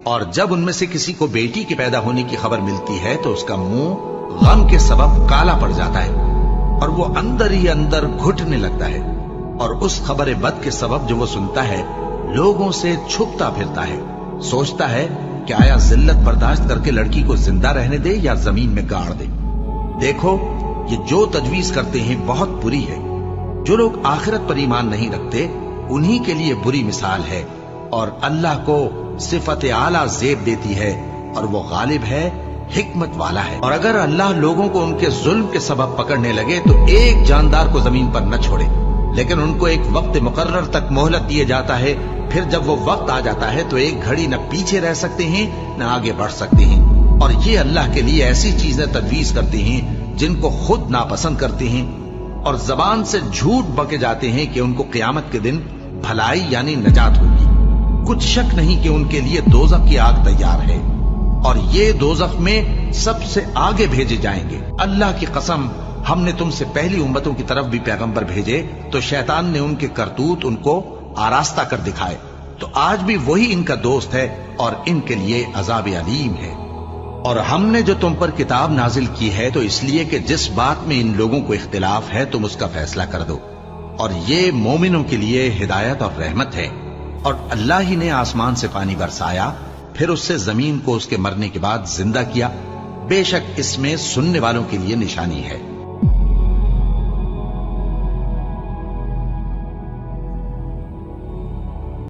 اور جب ان میں سے کسی کو بیٹی کے پیدا ہونے کی خبر ملتی ہے تو اس کا منہ غم کے سبب کالا پڑ جاتا ہے اور وہ اندر ہی اندر گھٹنے لگتا ہے، اور اس خبر بد کے سبب جو وہ سنتا ہے لوگوں سے چھپتا پھرتا ہے، سوچتا ہے کہ آیا ذلت برداشت کر کے لڑکی کو زندہ رہنے دے یا زمین میں گاڑ دے۔ دیکھو یہ جو تجویز کرتے ہیں بہت بری ہے۔ جو لوگ آخرت پر ایمان نہیں رکھتے انہی کے لیے بری مثال ہے، اور اللہ کو صفت اعلیٰ زیب دیتی ہے اور وہ غالب ہے، حکمت والا ہے۔ اور اگر اللہ لوگوں کو ان کے ظلم کے سبب پکڑنے لگے تو ایک جاندار کو زمین پر نہ چھوڑے، لیکن ان کو ایک وقت مقرر تک مہلت دیے جاتا ہے، پھر جب وہ وقت آ جاتا ہے تو ایک گھڑی نہ پیچھے رہ سکتے ہیں نہ آگے بڑھ سکتے ہیں۔ اور یہ اللہ کے لیے ایسی چیزیں تجویز کرتے ہیں جن کو خود ناپسند کرتے ہیں، اور زبان سے جھوٹ بکے جاتے ہیں کہ ان کو قیامت کے دن بھلائی یعنی نجات ہوگی۔ کچھ شک نہیں کہ ان کے لیے دوزخ کی آگ تیار ہے، اور یہ دوزخ میں سب سے آگے بھیجے جائیں گے۔ اللہ کی قسم، ہم نے تم سے پہلی امتوں کی طرف بھی پیغمبر بھیجے تو شیطان نے ان کے کرتوت ان کو آراستہ کر دکھائے، تو آج بھی وہی ان کا دوست ہے اور ان کے لیے عذاب علیم ہے۔ اور ہم نے جو تم پر کتاب نازل کی ہے تو اس لیے کہ جس بات میں ان لوگوں کو اختلاف ہے تم اس کا فیصلہ کر دو، اور یہ مومنوں کے لیے ہدایت اور رحمت ہے۔ اور اللہ ہی نے آسمان سے پانی برسایا، پھر اس سے زمین کو اس کے مرنے کے بعد زندہ کیا، بے شک اس میں سننے والوں کے لیے نشانی ہے۔